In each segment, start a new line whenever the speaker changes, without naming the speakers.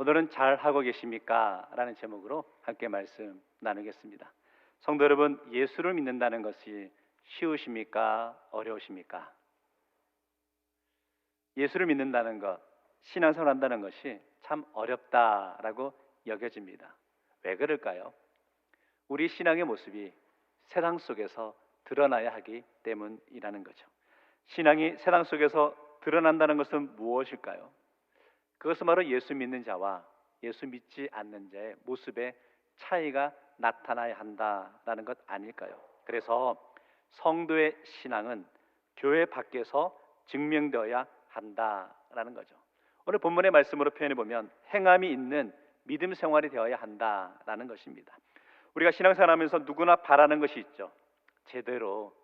오늘은 잘 하고 계십니까? 라는 제목으로 함께 말씀 나누겠습니다. 성도 여러분, 예수를 믿는다는 것이 쉬우십니까? 어려우십니까? 예수를 믿는다는 것, 신앙생활 한다는 것이 참 어렵다라고 여겨집니다. 왜 그럴까요? 우리 신앙의 모습이 세상 속에서 드러나야 하기 때문이라는 거죠. 신앙이 세상 속에서 드러난다는 것은 무엇일까요? 그것은 바로 예수 믿는 자와 예수 믿지 않는 자의 모습의 차이가 나타나야 한다라는 것 아닐까요? 그래서 성도의 신앙은 교회 밖에서 증명되어야 한다라는 거죠. 오늘 본문의 말씀으로 표현해 보면 행함이 있는 믿음 생활이 되어야 한다라는 것입니다. 우리가 신앙생활하면서 누구나 바라는 것이 있죠. 제대로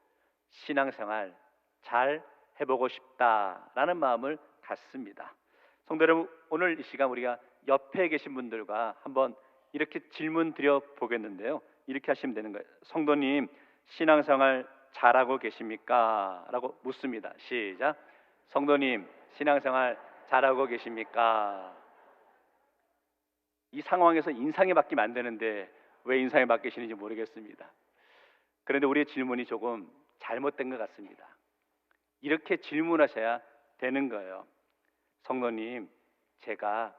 신앙생활 잘 해보고 싶다라는 마음을 갖습니다. 성도 여러분, 오늘 이 시간 우리가 옆에 계신 분들과 한번 이렇게 질문 드려 보겠는데요. 이렇게 하시면 되는 거예요. 성도님, 신앙생활 잘하고 계십니까? 라고 묻습니다. 시작. 성도님, 신앙생활 잘하고 계십니까? 이 상황에서 인상이 바뀌면 안 되는데 왜 인상이 바뀌시는지 모르겠습니다. 그런데 우리의 질문이 조금 잘못된 것 같습니다. 이렇게 질문하셔야 되는 거예요. 성도님, 제가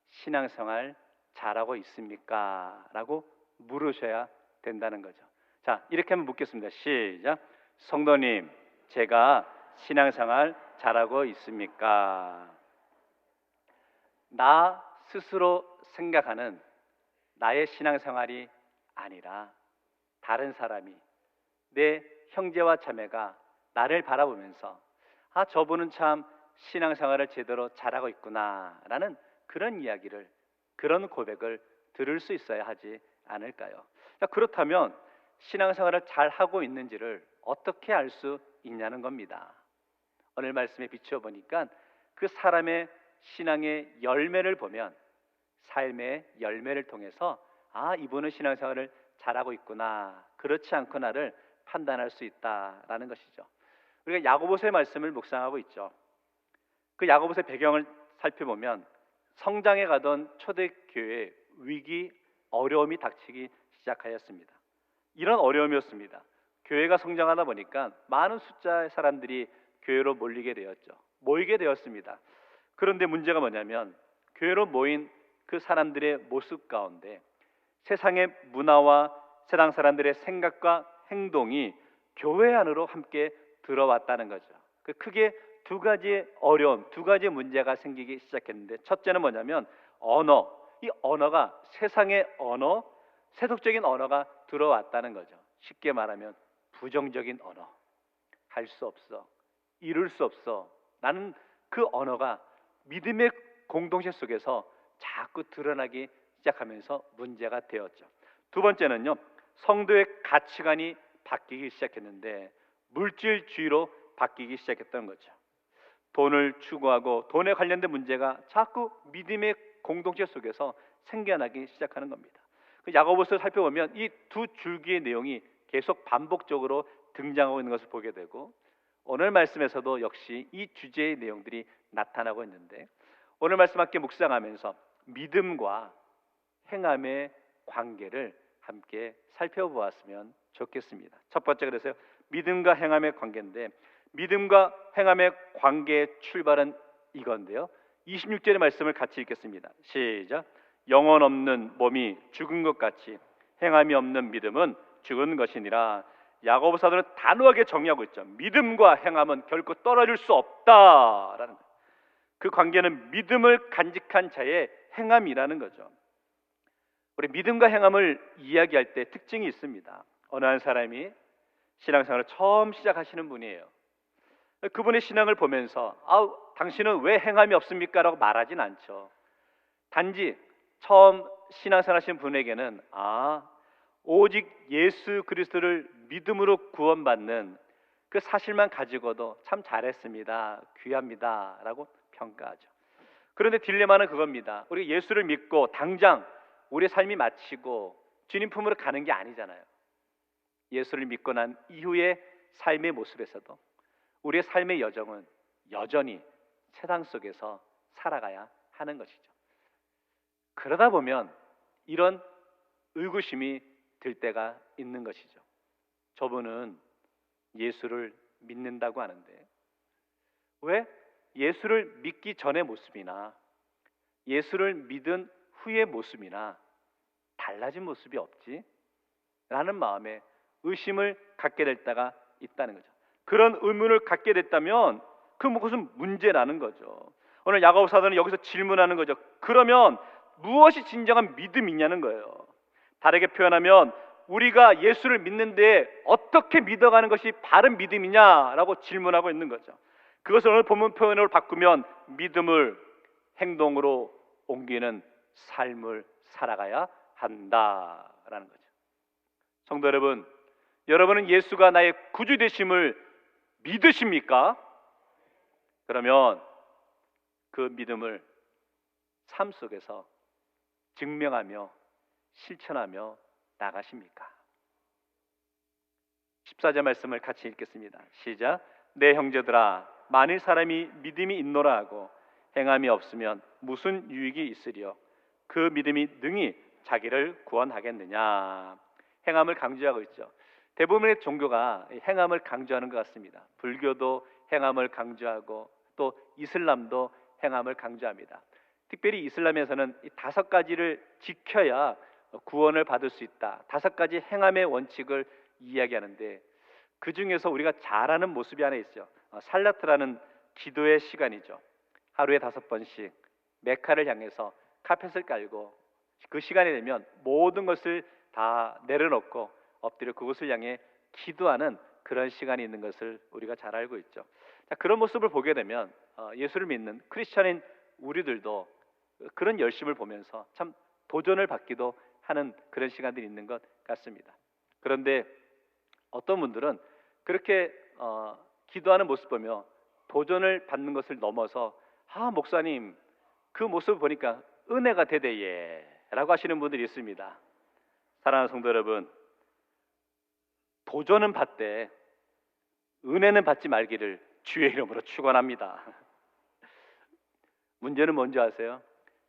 신앙생활 잘하고 있습니까? 라고 물으셔야 된다는 거죠. 자, 이렇게 한번 묻겠습니다. 시작. 성도님, 제가 신앙생활 잘하고 있습니까? 나 스스로 생각하는 나의 신앙생활이 아니라 다른 사람이, 내 형제와 자매가 나를 바라보면서 아, 저분은 참 신앙생활을 제대로 잘하고 있구나 라는 그런 이야기를, 그런 고백을 들을 수 있어야 하지 않을까요? 그렇다면 신앙생활을 잘하고 있는지를 어떻게 알 수 있냐는 겁니다. 오늘 말씀에 비추어 보니까 그 사람의 신앙의 열매를 보면, 삶의 열매를 통해서 아, 이분은 신앙생활을 잘하고 있구나, 그렇지 않구나를 판단할 수 있다라는 것이죠. 우리가 야고보서의 말씀을 묵상하고 있죠. 그 야고보서의 배경을 살펴보면 성장해 가던 초대교회에 위기, 어려움이 닥치기 시작하였습니다. 이런 어려움이었습니다. 교회가 성장하다 보니까 많은 숫자의 사람들이 교회로 모이게 되었습니다. 그런데 문제가 뭐냐면 교회로 모인 그 사람들의 모습 가운데 세상의 문화와 세상 사람들의 생각과 행동이 교회 안으로 함께 들어왔다는 거죠. 그 크게 두 가지의 어려움, 두 가지의 문제가 생기기 시작했는데, 첫째는 뭐냐면 언어. 이 언어가 세상의 언어, 세속적인 언어가 들어왔다는 거죠. 쉽게 말하면 부정적인 언어. 할 수 없어, 이룰 수 없어, 나는 그 언어가 믿음의 공동체 속에서 자꾸 드러나기 시작하면서 문제가 되었죠. 두 번째는요, 성도의 가치관이 바뀌기 시작했는데 물질주의로 바뀌기 시작했던 거죠. 돈을 추구하고 돈에 관련된 문제가 자꾸 믿음의 공동체 속에서 생겨나기 시작하는 겁니다. 그 야고보서를 살펴보면 이 두 줄기의 내용이 계속 반복적으로 등장하고 있는 것을 보게 되고, 오늘 말씀에서도 역시 이 주제의 내용들이 나타나고 있는데, 오늘 말씀 함께 묵상하면서 믿음과 행함의 관계를 함께 살펴보았으면 좋겠습니다. 첫 번째, 그래서 믿음과 행함의 관계인데, 믿음과 행함의 관계의 출발은 이건데요, 26절의 말씀을 같이 읽겠습니다. 시작. 영혼 없는 몸이 죽은 것 같이 행함이 없는 믿음은 죽은 것이니라. 야고보 사도는 단호하게 정의하고 있죠. 믿음과 행함은 결코 떨어질 수 없다라는 거예요. 그 관계는 믿음을 간직한 자의 행함이라는 거죠. 우리 믿음과 행함을 이야기할 때 특징이 있습니다. 어느 한 사람이 신앙생활을 처음 시작하시는 분이에요. 그분의 신앙을 보면서 당신은 왜 행함이 없습니까? 라고 말하진 않죠. 단지 처음 신앙생활 하신 분에게는 오직 예수 그리스도를 믿음으로 구원받는 그 사실만 가지고도 참 잘했습니다, 귀합니다 라고 평가하죠. 그런데 딜레마는 그겁니다. 우리 예수를 믿고 당장 우리의 삶이 마치고 주님 품으로 가는 게 아니잖아요. 예수를 믿고 난 이후의 삶의 모습에서도 우리의 삶의 여정은 여전히 세상 속에서 살아가야 하는 것이죠. 그러다 보면 이런 의구심이 들 때가 있는 것이죠. 저분은 예수를 믿는다고 하는데 왜 예수를 믿기 전의 모습이나 예수를 믿은 후의 모습이나 달라진 모습이 없지? 라는 마음에 의심을 갖게 될 때가 있다는 거죠. 그런 의문을 갖게 됐다면 그것은 문제라는 거죠. 오늘 야고보 사도는 여기서 질문하는 거죠. 그러면 무엇이 진정한 믿음이냐는 거예요. 다르게 표현하면 우리가 예수를 믿는데 어떻게 믿어가는 것이 바른 믿음이냐라고 질문하고 있는 거죠. 그것을 오늘 본문 표현으로 바꾸면 믿음을 행동으로 옮기는 삶을 살아가야 한다라는 거죠. 성도 여러분, 여러분은 예수가 나의 구주 되심을 믿으십니까? 그러면 그 믿음을 삶 속에서 증명하며 실천하며 나가십니까? 14절 말씀을 같이 읽겠습니다. 시작. 내 형제들아, 만일 사람이 믿음이 있노라 하고 행함이 없으면 무슨 유익이 있으리요? 그 믿음이 능히 자기를 구원하겠느냐? 행함을 강조하고 있죠. 대부분의 종교가 행함을 강조하는 것 같습니다. 불교도 행함을 강조하고 또 이슬람도 행함을 강조합니다. 특별히 이슬람에서는 이 5가지를 지켜야 구원을 받을 수 있다. 5가지 행함의 원칙을 이야기하는데 그 중에서 우리가 잘 아는 모습이 하나 있죠. 살라트라는 기도의 시간이죠. 하루에 5번씩 메카를 향해서 카펫을 깔고 그 시간이 되면 모든 것을 다 내려놓고 엎드려 그곳을 향해 기도하는 그런 시간이 있는 것을 우리가 잘 알고 있죠. 자, 그런 모습을 보게 되면 예수를 믿는 크리스찬인 우리들도 그런 열심을 보면서 참 도전을 받기도 하는 그런 시간들이 있는 것 같습니다. 그런데 어떤 분들은 그렇게 기도하는 모습 보며 도전을 받는 것을 넘어서 목사님 그 모습을 보니까 은혜가 되대예 라고 하시는 분들이 있습니다. 사랑하는 성도 여러분, 도전은 받되 은혜는 받지 말기를 주의 이름으로 축원합니다. 문제는 뭔지 아세요?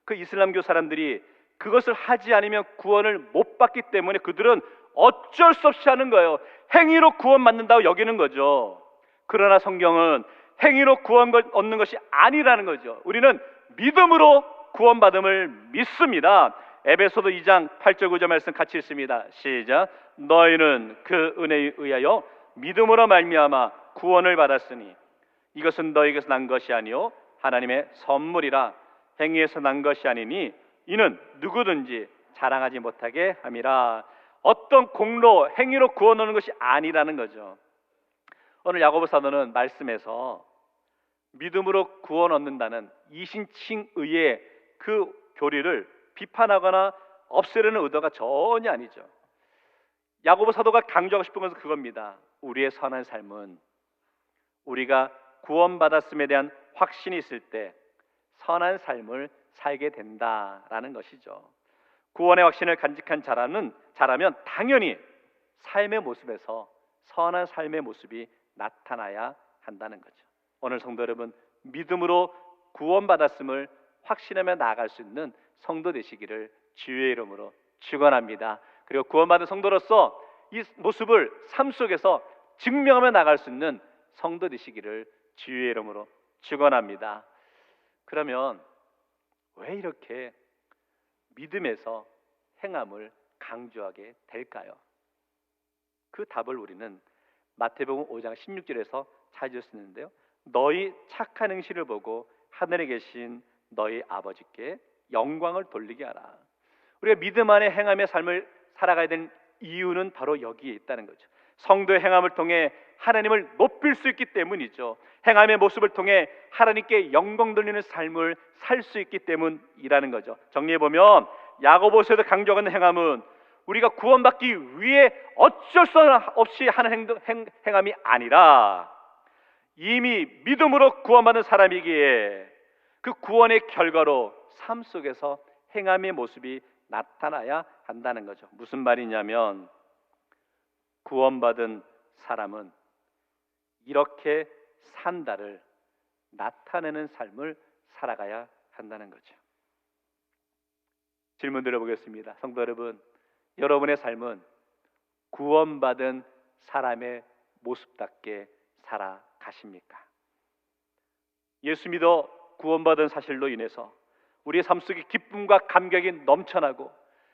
그 이슬람교 사람들이 그것을 하지 않으면 구원을 못 받기 때문에 그들은 어쩔 수 없이 하는 거예요. 행위로 구원받는다고 여기는 거죠. 그러나 성경은 행위로 구원 얻는 것이 아니라는 거죠. 우리는 믿음으로 구원받음을 믿습니다. 에베소서 2장 8절 9절 말씀 같이 읽습니다. 시작. 너희는 그 은혜에 의하여 믿음으로 말미암아 구원을 받았으니 이것은 너희에게서 난 것이 아니요 하나님의 선물이라. 행위에서 난 것이 아니니 이는 누구든지 자랑하지 못하게 함이라. 어떤 공로, 행위로 구원 얻는 것이 아니라는 거죠. 오늘 야고보 사도는 말씀에서 믿음으로 구원 얻는다는 이신칭의의 그 교리를 비판하거나 없애려는 의도가 전혀 아니죠. 야고보 사도가 강조하고 싶은 것은 그겁니다. 우리의 선한 삶은 우리가 구원받았음에 대한 확신이 있을 때 선한 삶을 살게 된다라는 것이죠. 구원의 확신을 간직한 자라면 당연히 삶의 모습에서 선한 삶의 모습이 나타나야 한다는 거죠. 오늘 성도 여러분, 믿음으로 구원받았음을 확신하며 나아갈 수 있는 성도 되시기를 주의 이름으로 축원합니다. 그리고 구원받은 성도로서 이 모습을 삶 속에서 증명하며 나아갈 수 있는 성도 되시기를 주의 이름으로 축원합니다. 그러면 왜 이렇게 믿음에서 행함을 강조하게 될까요? 그 답을 우리는 마태복음 5장 16절에서 찾을 수 있는데요. 너희 착한 행실을 보고 하늘에 계신 너희 아버지께 영광을 돌리게 하라. 우리가 믿음 안에 행함의 삶을 살아가야 되는 이유는 바로 여기에 있다는 거죠. 성도의 행함을 통해 하나님을 높일 수 있기 때문이죠. 행함의 모습을 통해 하나님께 영광 돌리는 삶을 살 수 있기 때문이라는 거죠. 정리해보면 야고보서에서 강조하는 행함은 우리가 구원받기 위해 어쩔 수 없이 하는 행함이 아니라 이미 믿음으로 구원받은 사람이기에 그 구원의 결과로 삶 속에서 행함의 모습이 나타나야 한다는 거죠. 무슨 말이냐면 구원받은 사람은 이렇게 산다를 나타내는 삶을 살아가야 한다는 거죠. 질문 드려보겠습니다. 성도 여러분, 여러분의 삶은 구원받은 사람의 모습답게 살아가십니까? 예수 믿어 구원받은 사실로 인해서 우리의 삶 속에 기쁨과 감격이 넘쳐나고,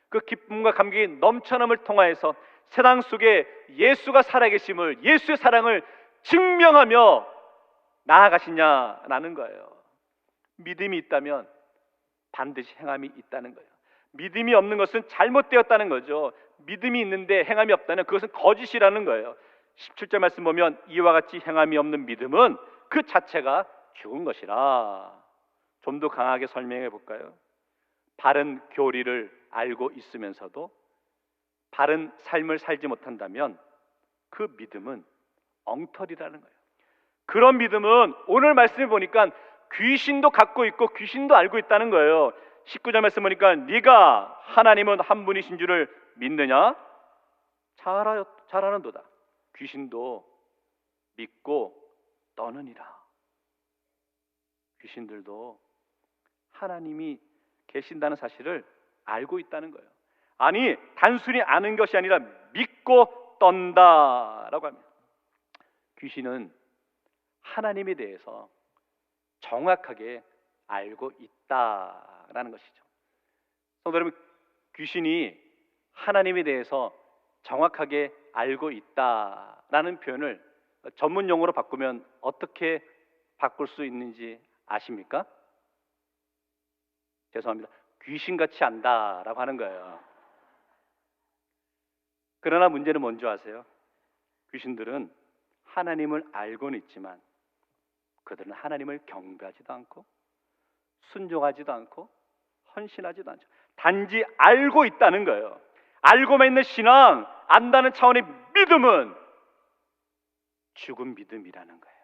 그 기쁨과 감격이 넘쳐남을 통하여서 세상 속에 예수가 살아계심을, 예수의 사랑을 증명하며 나아가시냐라는 거예요. 믿음이 있다면 반드시 행함이 있다는 거예요. 믿음이 없는 것은 잘못되었다는 거죠. 믿음이 있는데 행함이 없다면 그것은 거짓이라는 거예요. 17절 말씀 보면 이와 같이 행함이 없는 믿음은 그 자체가 죽은 것이라. 좀 더 강하게 설명해 볼까요? 바른 교리를 알고 있으면서도 바른 삶을 살지 못한다면 그 믿음은 엉터리라는 거예요. 그런 믿음은 오늘 말씀해 보니까 귀신도 갖고 있고 귀신도 알고 있다는 거예요. 19절 말씀 보니까 네가 하나님은 한 분이신 줄을 믿느냐? 잘하는도다. 귀신도 믿고 떠느니라. 귀신들도 하나님이 계신다는 사실을 알고 있다는 거예요. 아니, 단순히 아는 것이 아니라 믿고 떤다라고 합니다. 귀신은 하나님에 대해서 정확하게 알고 있다라는 것이죠. 성도 여러분, 귀신이 하나님에 대해서 정확하게 알고 있다라는 표현을 전문 용어로 바꾸면 어떻게 바꿀 수 있는지 아십니까? 죄송합니다. 귀신같이 안다라고 하는 거예요. 그러나 문제는 뭔지 아세요? 귀신들은 하나님을 알고는 있지만 그들은 하나님을 경배하지도 않고 순종하지도 않고 헌신하지도 않죠. 단지 알고 있다는 거예요. 알고만 있는 신앙, 안다는 차원의 믿음은 죽은 믿음이라는 거예요.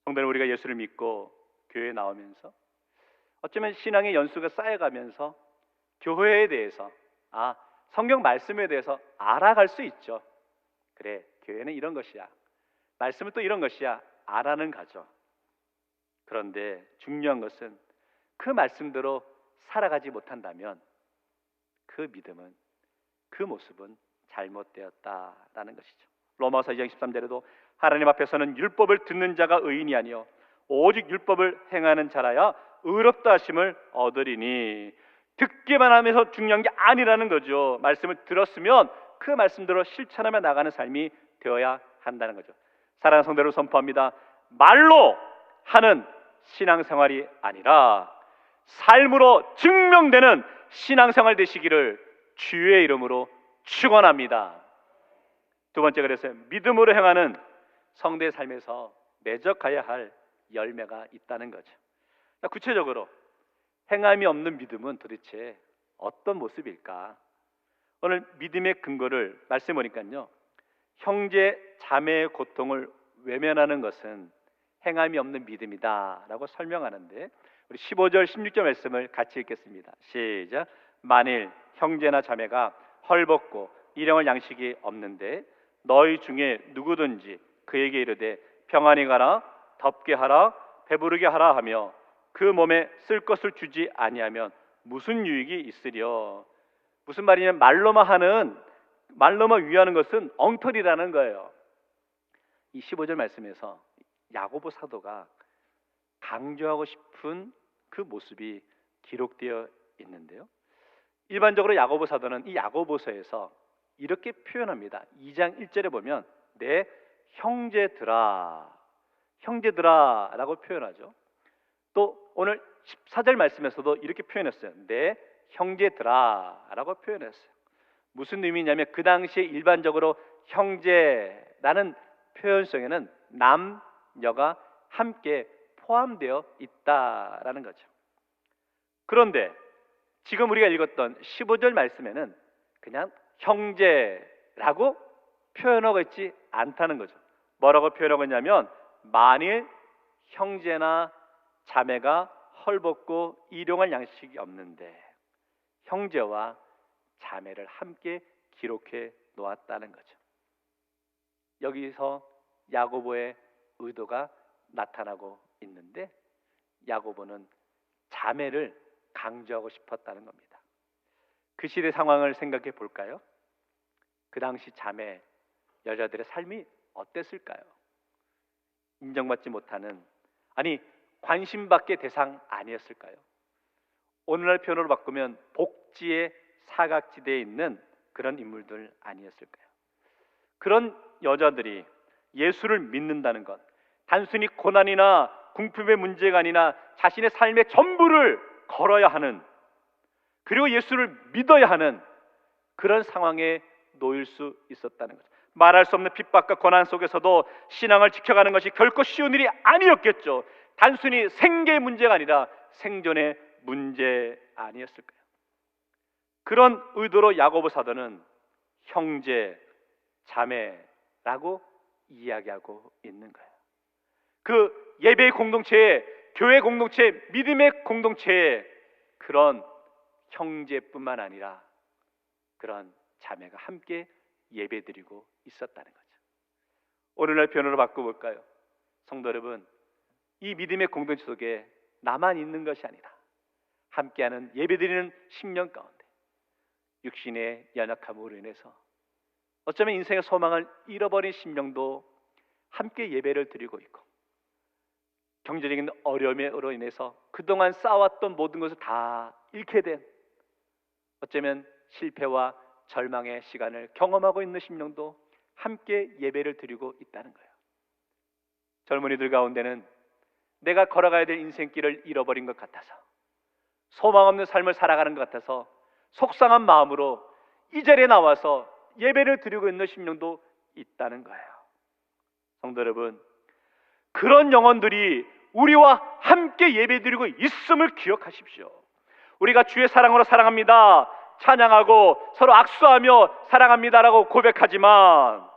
성도는 우리가 예수를 믿고 교회에 나오면서 어쩌면 신앙의 연수가 쌓여가면서 교회에 대해서, 성경 말씀에 대해서 알아갈 수 있죠. 그래, 교회는 이런 것이야, 말씀은 또 이런 것이야, 알아는 가죠. 그런데 중요한 것은 그 말씀대로 살아가지 못한다면 그 믿음은, 그 모습은 잘못되었다라는 것이죠. 로마서 2장 13절에도 하나님 앞에서는 율법을 듣는 자가 의인이 아니요 오직 율법을 행하는 자라야 의롭다 하심을 얻으리니, 듣기만 하면서 중요한 게 아니라는 거죠. 말씀을 들었으면 그 말씀대로 실천하며 나가는 삶이 되어야 한다는 거죠. 사랑하는 성도를 선포합니다. 말로 하는 신앙생활이 아니라 삶으로 증명되는 신앙생활 되시기를 주의 이름으로 축원합니다. 두 번째, 그래서 믿음으로 행하는 성도의 삶에서 매적해야 할 열매가 있다는 거죠. 구체적으로 행함이 없는 믿음은 도대체 어떤 모습일까? 오늘 믿음의 근거를 말씀해 보니까요, 형제 자매의 고통을 외면하는 것은 행함이 없는 믿음이다 라고 설명하는데, 우리 15절 16절 말씀을 같이 읽겠습니다. 시작. 만일 형제나 자매가 헐벗고 일용할 양식이 없는데 너희 중에 누구든지 그에게 이르되 평안히 가라, 덥게 하라, 배부르게 하라 하며 그 몸에 쓸 것을 주지 아니하면 무슨 유익이 있으랴. 무슨 말이냐면 말로만 위하는 것은 엉터리라는 거예요. 이 15절 말씀에서 야고보 사도가 강조하고 싶은 그 모습이 기록되어 있는데요, 일반적으로 야고보 사도는 이 야고보서에서 이렇게 표현합니다. 2장 1절에 보면 내 형제들아 라고 표현하죠. 또 오늘 14절 말씀에서도 이렇게 표현했어요. 내 형제들아 라고 표현했어요. 무슨 의미냐면 그 당시에 일반적으로 형제라는 표현 속에는 남녀가 함께 포함되어 있다라는 거죠. 그런데 지금 우리가 읽었던 15절 말씀에는 그냥 형제라고 표현하고 있지 않다는 거죠. 뭐라고 표현하고 있냐면 만일 형제나 자매가 헐벗고 일용할 양식이 없는데 형제와 자매를 함께 기록해 놓았다는 거죠. 여기서 야고보의 의도가 나타나고 있는데, 야고보는 자매를 강조하고 싶었다는 겁니다. 그 시대 상황을 생각해 볼까요? 그 당시 자매 여자들의 삶이 어땠을까요? 인정받지 못하는, 아니 관심받게 대상 아니었을까요? 오늘날 표현으로 바꾸면 복지의 사각지대에 있는 그런 인물들 아니었을까요? 그런 여자들이 예수를 믿는다는 것, 단순히 고난이나 궁핍의 문제가 아니라 자신의 삶의 전부를 걸어야 하는, 그리고 예수를 믿어야 하는 그런 상황에 놓일 수 있었다는 거죠. 말할 수 없는 핍박과 고난 속에서도 신앙을 지켜가는 것이 결코 쉬운 일이 아니었겠죠. 단순히 생계의 문제가 아니라 생존의 문제 아니었을까요? 그런 의도로 야고보 사도는 형제, 자매라고 이야기하고 있는 거예요. 그 예배의 공동체에, 교회 공동체, 믿음의 공동체에 그런 형제뿐만 아니라 그런 자매가 함께 예배드리고 있었다는 거죠. 오늘날 표현으로 바꿔볼까요? 성도 여러분, 이 믿음의 공동체 속에 나만 있는 것이 아니라 함께하는 예배드리는 심령 가운데 육신의 연약함으로 인해서 어쩌면 인생의 소망을 잃어버린 심령도 함께 예배를 드리고 있고, 경제적인 어려움으로 인해서 그동안 쌓아왔던 모든 것을 다 잃게 된, 어쩌면 실패와 절망의 시간을 경험하고 있는 심령도 함께 예배를 드리고 있다는 거예요. 젊은이들 가운데는 내가 걸어가야 될 인생길을 잃어버린 것 같아서, 소망 없는 삶을 살아가는 것 같아서 속상한 마음으로 이 자리에 나와서 예배를 드리고 있는 심령도 있다는 거예요. 성도 여러분, 그런 영혼들이 우리와 함께 예배드리고 있음을 기억하십시오. 우리가 주의 사랑으로 사랑합니다, 찬양하고 서로 악수하며 사랑합니다라고 고백하지만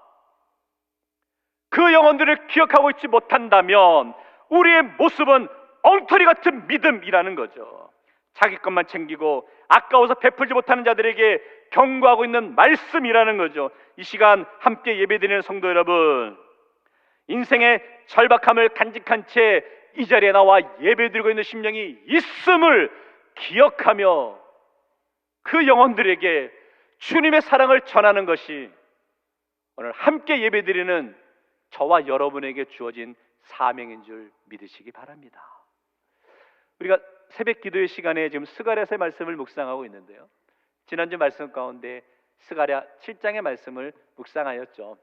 그 영혼들을 기억하고 있지 못한다면 우리의 모습은 엉터리 같은 믿음이라는 거죠. 자기 것만 챙기고 아까워서 베풀지 못하는 자들에게 경고하고 있는 말씀이라는 거죠. 이 시간 함께 예배드리는 성도 여러분, 인생의 절박함을 간직한 채 이 자리에 나와 예배드리고 있는 심령이 있음을 기억하며 그 영혼들에게 주님의 사랑을 전하는 것이 오늘 함께 예배드리는 저와 여러분에게 주어진 사명인 줄 믿으시기 바랍니다. 우리가 새벽 기도의 시간에 지금 스가랴서의 말씀을 묵상하고 있는데요, 지난주 말씀 가운데 스가랴 7장의 말씀을 묵상하였죠.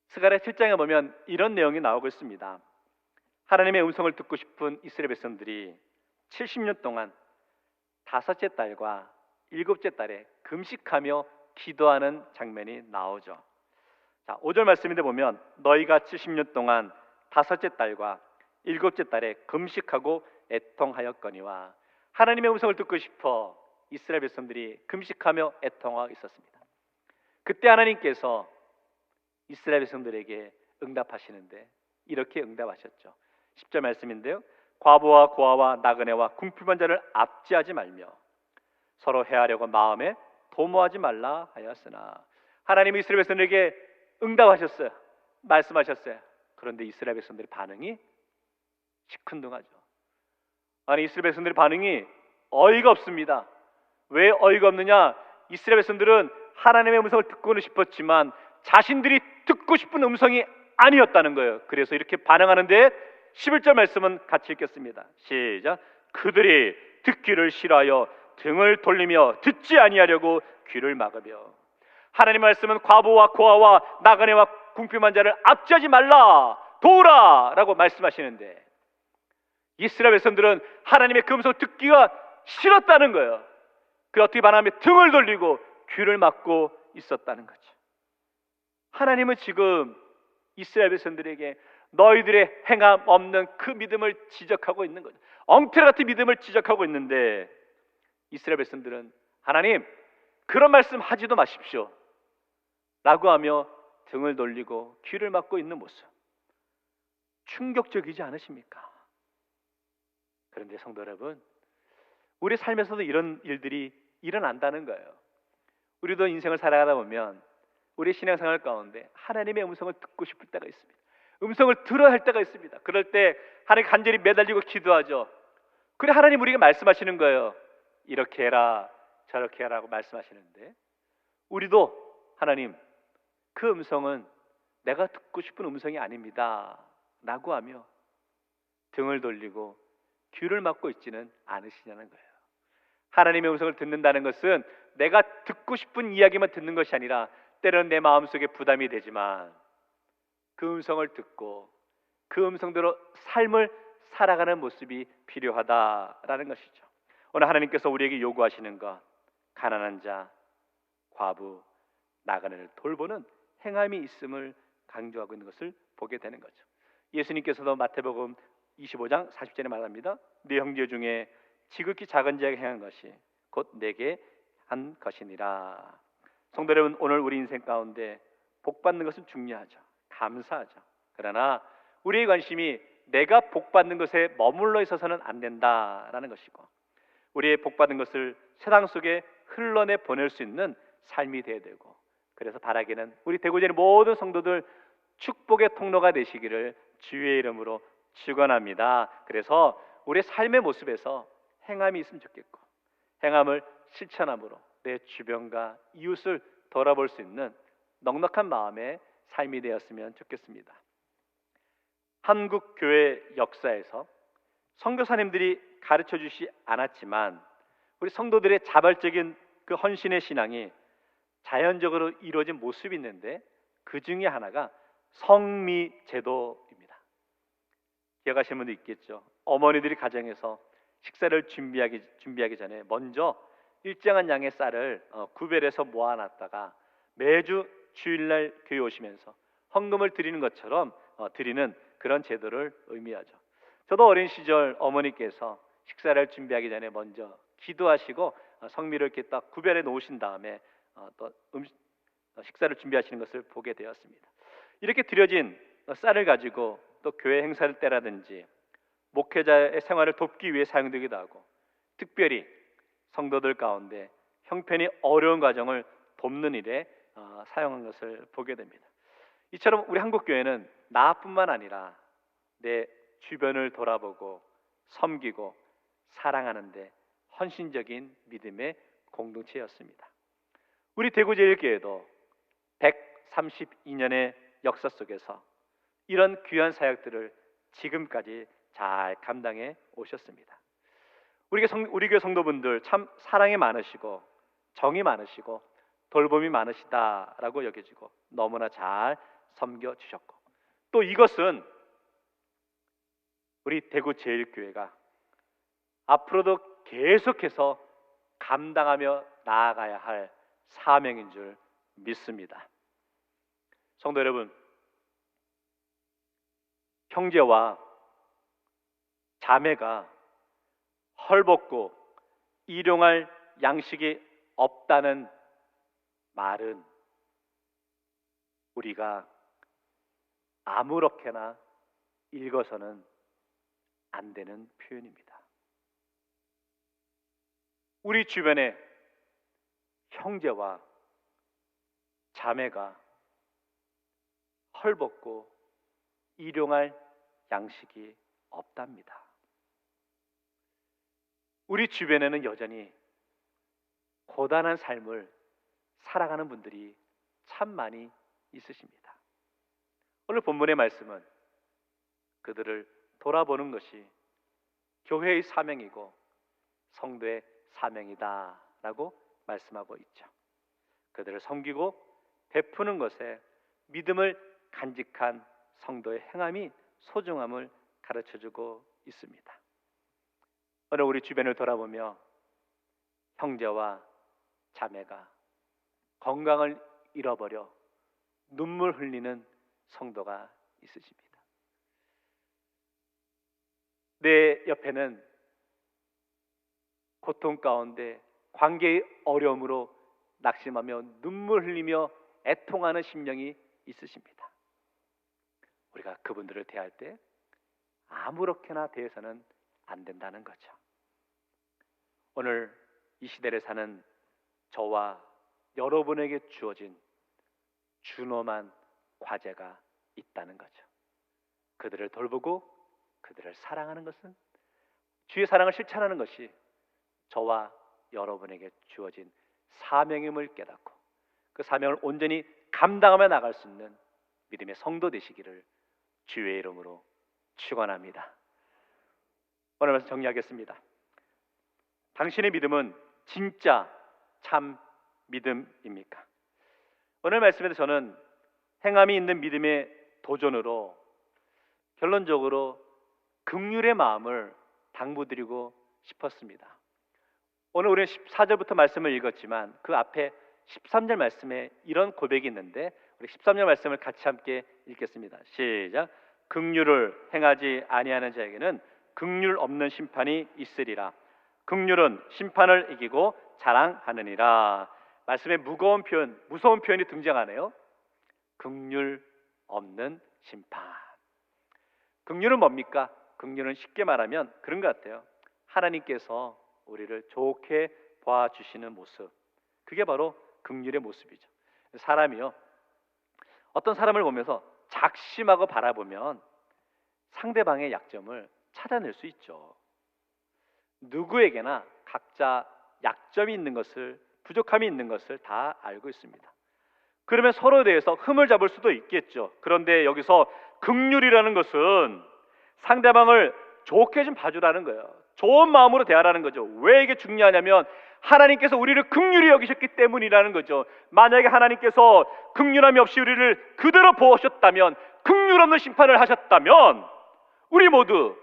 스가랴 7장에 보면 이런 내용이 나오고 있습니다. 하나님의 음성을 듣고 싶은 이스라엘 백성들이 70년 동안 다섯째 달과 일곱째 달에 금식하며 기도하는 장면이 나오죠. 자, 5절 말씀인데 보면 너희가 70년 동안 다섯째 달과 일곱째 달에 금식하고 애통하였거니와, 하나님의 음성을 듣고 싶어 이스라엘 백성들이 금식하며 애통하고 있었습니다. 그때 하나님께서 이스라엘 백성들에게 응답하시는데 이렇게 응답하셨죠. 10절 말씀인데요, 과부와 고아와 나그네와 궁핍한 자를 압제하지 말며 서로 해하려고 마음에 도모하지 말라 하였으나, 하나님이 이스라엘 백성들에게 응답하셨어요. 말씀하셨어요. 그런데 이스라엘 백성들의 반응이 시큰둥하죠. 아니, 이스라엘 백성들의 반응이 어이가 없습니다. 왜 어이가 없느냐? 이스라엘 백성들은 하나님의 음성을 듣고는 싶었지만 자신들이 듣고 싶은 음성이 아니었다는 거예요. 그래서 이렇게 반응하는데 11절 말씀은 같이 읽겠습니다. 시작. 그들이 듣기를 싫어하여 등을 돌리며 듣지 아니하려고 귀를 막으며. 하나님 말씀은 과부와 고아와 나그네와 궁핍한 자를 압제하지 말라, 도우라 라고 말씀하시는데 이스라엘 백성들은 하나님의 그 음성을 듣기가 싫었다는 거예요. 그 어떻게 반하며 등을 돌리고 귀를 막고 있었다는 거죠. 하나님은 지금 이스라엘 백성들에게 너희들의 행함 없는 그 믿음을 지적하고 있는 거죠. 엉터리 같은 믿음을 지적하고 있는데 이스라엘 백성들은 하나님 그런 말씀 하지도 마십시오 라고 하며 등을 돌리고 귀를 막고 있는 모습, 충격적이지 않으십니까? 그런데 성도 여러분, 우리 삶에서도 이런 일들이 일어난다는 거예요. 우리도 인생을 살아가다 보면 우리 신앙생활 가운데 하나님의 음성을 듣고 싶을 때가 있습니다. 음성을 들어야 할 때가 있습니다. 그럴 때 하나님 간절히 매달리고 기도하죠. 그래 하나님 우리에게 말씀하시는 거예요. 이렇게 해라 저렇게 해라고 말씀하시는데 우리도 하나님 그 음성은 내가 듣고 싶은 음성이 아닙니다 라고 하며 등을 돌리고 귀를 막고 있지는 않으시냐는 거예요. 하나님의 음성을 듣는다는 것은 내가 듣고 싶은 이야기만 듣는 것이 아니라 때로는 내 마음속에 부담이 되지만 그 음성을 듣고 그 음성대로 삶을 살아가는 모습이 필요하다라는 것이죠. 오늘 하나님께서 우리에게 요구하시는 것, 가난한 자, 과부, 나그네를 돌보는 행함이 있음을 강조하고 있는 것을 보게 되는 거죠. 예수님께서도 마태복음 25장 40절에 말합니다. 네 형제 중에 지극히 작은 자에게 행한 것이 곧 내게 한 것이니라. 성도 여러분, 오늘 우리 인생 가운데 복 받는 것은 중요하죠. 감사하죠. 그러나 우리의 관심이 내가 복 받는 것에 머물러 있어서는 안 된다라는 것이고 우리의 복 받은 것을 세상 속에 흘러내 보낼 수 있는 삶이 되어야 되고 그래서 바라기는 우리 대구제의 모든 성도들 축복의 통로가 되시기를 주의 이름으로 축원합니다. 그래서 우리의 삶의 모습에서 행함이 있으면 좋겠고 행함을 실천함으로 내 주변과 이웃을 돌아볼 수 있는 넉넉한 마음의 삶이 되었으면 좋겠습니다. 한국 교회 역사에서 선교사님들이 가르쳐 주시 않았지만 우리 성도들의 자발적인 그 헌신의 신앙이 자연적으로 이루어진 모습이 있는데 그 중에 하나가 성미제도입니다. 기억하시는 분도 있겠죠. 어머니들이 가정에서 식사를 준비하기 전에 먼저 일정한 양의 쌀을 구별해서 모아놨다가 매주 주일날 교회 오시면서 헌금을 드리는 것처럼 드리는 그런 제도를 의미하죠. 저도 어린 시절 어머니께서 식사를 준비하기 전에 먼저 기도하시고 성미를 이렇게 딱 구별해 놓으신 다음에 또 식사를 준비하시는 것을 보게 되었습니다. 이렇게 드려진 쌀을 가지고 또 교회 행사를 때라든지 목회자의 생활을 돕기 위해 사용되기도 하고 특별히 성도들 가운데 형편이 어려운 가정을 돕는 일에 사용한 것을 보게 됩니다. 이처럼 우리 한국 교회는 나뿐만 아니라 내 주변을 돌아보고 섬기고 사랑하는데 헌신적인 믿음의 공동체였습니다. 우리 대구제일교회도 132년의 역사 속에서 이런 귀한 사역들을 지금까지 잘 감당해 오셨습니다. 우리 교회 성도분들 참 사랑이 많으시고 정이 많으시고 돌봄이 많으시다라고 여겨지고 너무나 잘 섬겨주셨고 또 이것은 우리 대구제일교회가 앞으로도 계속해서 감당하며 나아가야 할 사명인 줄 믿습니다. 성도 여러분, 형제와 자매가 헐벗고 일용할 양식이 없다는 말은 우리가 아무렇게나 읽어서는 안 되는 표현입니다. 우리 주변에 형제와 자매가 헐벗고 일용할 양식이 없답니다. 우리 주변에는 여전히 고단한 삶을 살아가는 분들이 참 많이 있으십니다. 오늘 본문의 말씀은 그들을 돌아보는 것이 교회의 사명이고 성도의 사명이다라고 말씀하고 있죠. 그들을 섬기고 베푸는 것에 믿음을 간직한 성도의 행함이 소중함을 가르쳐주고 있습니다. 오늘 우리 주변을 돌아보며 형제와 자매가 건강을 잃어버려 눈물 흘리는 성도가 있으십니다. 내 옆에는 고통 가운데 관계의 어려움으로 낙심하며 눈물 흘리며 애통하는 심령이 있으십니다. 우리가 그분들을 대할 때 아무렇게나 대해서는 안 된다는 거죠. 오늘 이 시대를 사는 저와 여러분에게 주어진 준엄한 과제가 있다는 거죠. 그들을 돌보고 그들을 사랑하는 것은 주의 사랑을 실천하는 것이 저와 여러분에게 주어진 사명임을 깨닫고 그 사명을 온전히 감당하며 나갈 수 있는 믿음의 성도 되시기를 주의 이름으로 축원합니다. 오늘 말씀 정리하겠습니다. 당신의 믿음은 진짜 참 믿음입니까? 오늘 말씀에서 저는 행함이 있는 믿음의 도전으로 결론적으로 긍휼의 마음을 당부드리고 싶었습니다. 오늘 우리는 14절부터 말씀을 읽었지만 그 앞에 13절 말씀에 이런 고백이 있는데 우리 13절 말씀을 같이 함께 읽겠습니다. 시작. 긍휼을 행하지 아니하는 자에게는 긍휼 없는 심판이 있으리라. 긍휼은 심판을 이기고 자랑하느니라. 말씀에 무거운 표현, 무서운 표현이 등장하네요. 긍휼 없는 심판. 긍휼은 뭡니까? 긍휼은 쉽게 말하면 그런 것 같아요. 하나님께서 우리를 좋게 봐주시는 모습, 그게 바로 긍휼의 모습이죠. 사람이요, 어떤 사람을 보면서 작심하고 바라보면 상대방의 약점을 찾아낼 수 있죠. 누구에게나 각자 약점이 있는 것을, 부족함이 있는 것을 다 알고 있습니다. 그러면 서로에 대해서 흠을 잡을 수도 있겠죠. 그런데 여기서 긍휼이라는 것은 상대방을 좋게 좀 봐주라는 거예요. 좋은 마음으로 대하라는 거죠. 왜 이게 중요하냐면 하나님께서 우리를 긍휼히 여기셨기 때문이라는 거죠. 만약에 하나님께서 긍휼함이 없이 우리를 그대로 보셨다면, 긍휼 없는 심판을 하셨다면 우리 모두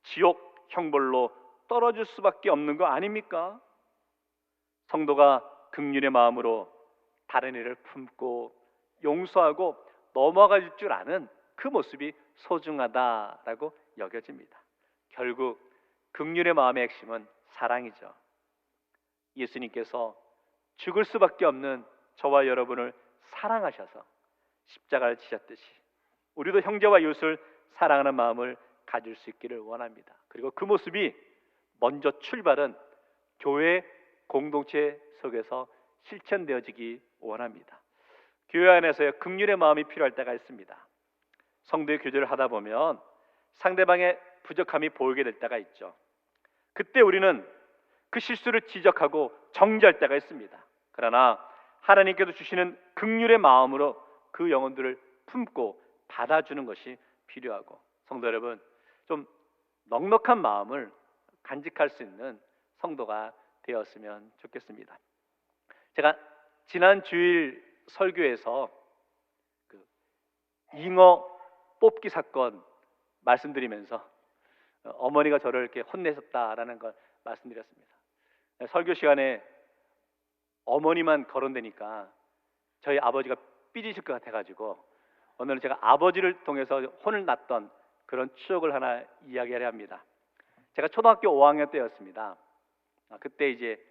지옥 형벌로 떨어질 수밖에 없는 거 아닙니까? 성도가 긍휼의 마음으로 다른 이를 품고 용서하고 넘어갈 줄 아는 그 모습이 소중하다라고 여겨집니다. 결국 긍휼의 마음의 핵심은 사랑이죠. 예수님께서 죽을 수밖에 없는 저와 여러분을 사랑하셔서 십자가를 지셨듯이 우리도 형제와 이웃을 사랑하는 마음을 가질 수 있기를 원합니다. 그리고 그 모습이 먼저 출발은 교회 공동체 속에서 실천되어지기 원합니다. 교회 안에서의 긍휼의 마음이 필요할 때가 있습니다. 성도의 교제를 하다 보면 상대방의 부족함이 보이게 될 때가 있죠. 그때 우리는 그 실수를 지적하고 정죄할 때가 있습니다. 그러나 하나님께서 주시는 긍휼의 마음으로 그 영혼들을 품고 받아주는 것이 필요하고, 성도 여러분, 좀 넉넉한 마음을 간직할 수 있는 성도가 되었으면 좋겠습니다. 제가 지난 주일 설교에서 그 잉어 뽑기 사건 말씀드리면서 어머니가 저를 이렇게 혼내셨다라는 걸 말씀드렸습니다. 설교 시간에 어머니만 거론되니까 저희 아버지가 삐지실 것 같아가지고 오늘은 제가 아버지를 통해서 혼을 났던 그런 추억을 하나 이야기를 합니다. 제가 초등학교 5학년 때였습니다. 그때 이제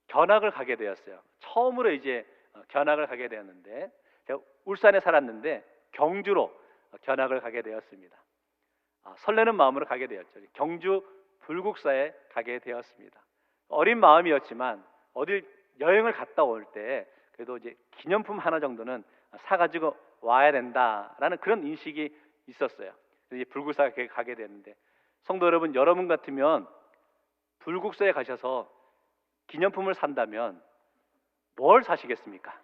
견학을 가게 되었어요. 처음으로 이제 견학을 가게 되었는데, 제가 울산에 살았는데 경주로 견학을 가게 되었습니다. 설레는 마음으로 가게 되었죠. 경주 불국사에 가게 되었습니다. 어린 마음이었지만 어딜 여행을 갔다 올 때 그래도 이제 기념품 하나 정도는 사가지고 와야 된다라는 그런 인식이 있었어요. 그래서 이제 불국사에 가게 됐는데, 성도 여러분, 여러분 같으면 불국사에 가셔서 기념품을 산다면 뭘 사시겠습니까?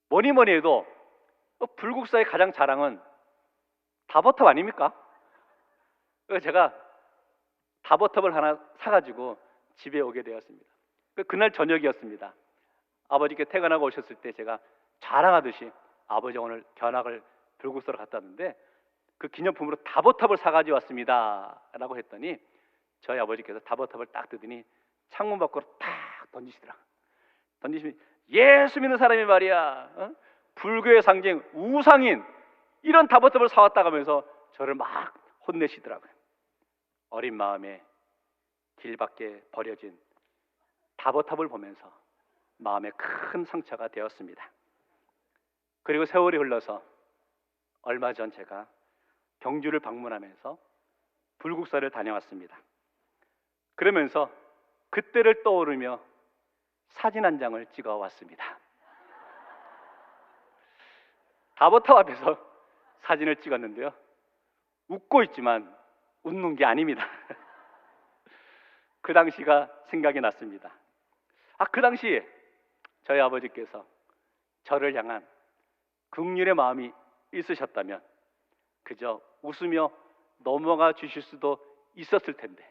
뭐니 뭐니 해도 불국사의 가장 자랑은 다버터 아닙니까? 그래서 제가 다버터를 하나 사가지고 집에 오게 되었습니다. 그날 저녁이었습니다. 아버지께 퇴근하고 오셨을 때 제가 자랑하듯이 아버지 오늘 견학을 불국사로 갔다 왔는데 그 기념품으로 다버터를 사가지고 왔습니다 라고 했더니 저희 아버지께서 다버터를 딱 뜨더니 창문 밖으로 탁 던지시더라. 던지시면 예수 믿는 사람이 말이야, 불교의 상징 우상인 이런 다버터를 사왔다고 하면서 저를 막 혼내시더라고요. 어린 마음에 길 밖에 버려진 다버탑을 보면서 마음에 큰 상처가 되었습니다. 그리고 세월이 흘러서 얼마 전 제가 경주를 방문하면서 불국사를 다녀왔습니다. 그러면서 그때를 떠오르며 사진 한 장을 찍어 왔습니다. 다버탑 앞에서 사진을 찍었는데요, 웃고 있지만 웃는 게 아닙니다. 그 당시가 생각이 났습니다. 그 당시에 저희 아버지께서 저를 향한 긍휼의 마음이 있으셨다면 그저 웃으며 넘어가 주실 수도 있었을 텐데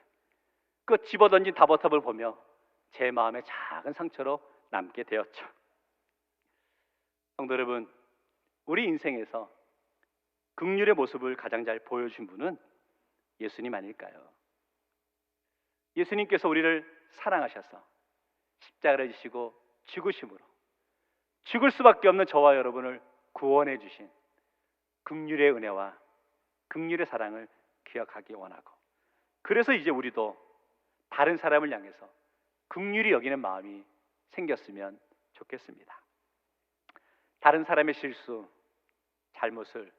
그 집어던진 다보탑을 보며 제 마음에 작은 상처로 남게 되었죠. 성도 여러분, 우리 인생에서 긍휼의 모습을 가장 잘 보여준 분은 예수님 아닐까요? 예수님께서 우리를 사랑하셔서 십자가를 지시고 죽으심으로 죽을 수밖에 없는 저와 여러분을 구원해 주신 긍휼의 은혜와 긍휼의 사랑을 기억하기 원하고, 그래서 이제 우리도 다른 사람을 향해서 긍휼히 여기는 마음이 생겼으면 좋겠습니다. 다른 사람의 실수, 잘못을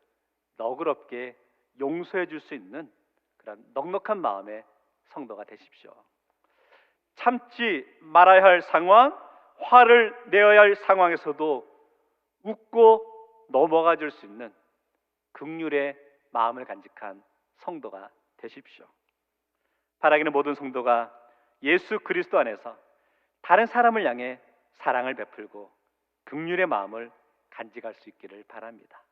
너그럽게 용서해 줄 수 있는 그런 넉넉한 마음의 성도가 되십시오. 참지 말아야 할 상황, 화를 내어야 할 상황에서도 웃고 넘어가 줄 수 있는 긍휼의 마음을 간직한 성도가 되십시오. 바라기는 모든 성도가 예수 그리스도 안에서 다른 사람을 향해 사랑을 베풀고 긍휼의 마음을 간직할 수 있기를 바랍니다.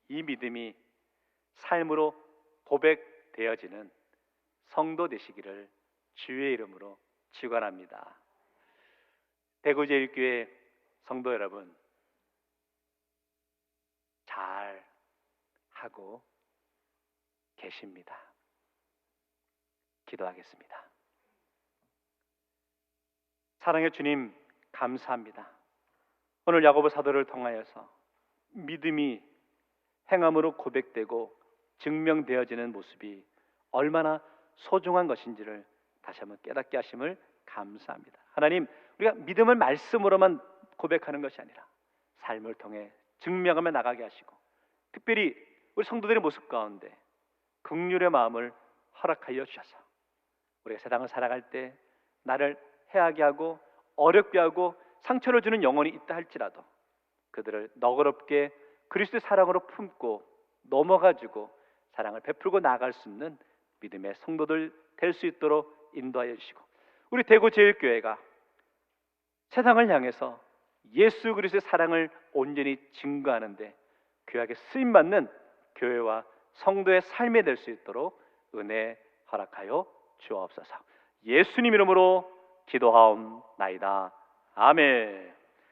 이 믿음이 삶으로 고백되어지는 성도 되시기를 주의 이름으로 축원합니다. 대구제일교회 성도 여러분, 잘 하고 계십니다. 기도하겠습니다. 사랑의 주님, 감사합니다. 오늘 야고보 사도를 통하여서 믿음이 행함으로 고백되고 증명되어지는 모습이 얼마나 소중한 것인지를 다시 한번 깨닫게 하심을 감사합니다. 하나님, 우리가 믿음을 말씀으로만 고백하는 것이 아니라 삶을 통해 증명하며 나가게 하시고, 특별히 우리 성도들의 모습 가운데 긍휼의 마음을 허락하여 주셔서 우리가 세상을 살아갈 때 나를 해하게 하고 어렵게 하고 상처를 주는 영혼이 있다 할지라도 그들을 너그럽게 그리스도의 사랑으로 품고 넘어가지고 사랑을 베풀고 나아갈 수 있는 믿음의 성도들 될 수 있도록 인도하여 주시고, 우리 대구제일교회가 세상을 향해서 예수 그리스도의 사랑을 온전히 증거하는데 귀하게 쓰임받는 교회와 성도의 삶이 될 수 있도록 은혜 허락하여 주옵소서. 예수님 이름으로 기도하옵나이다. 아멘.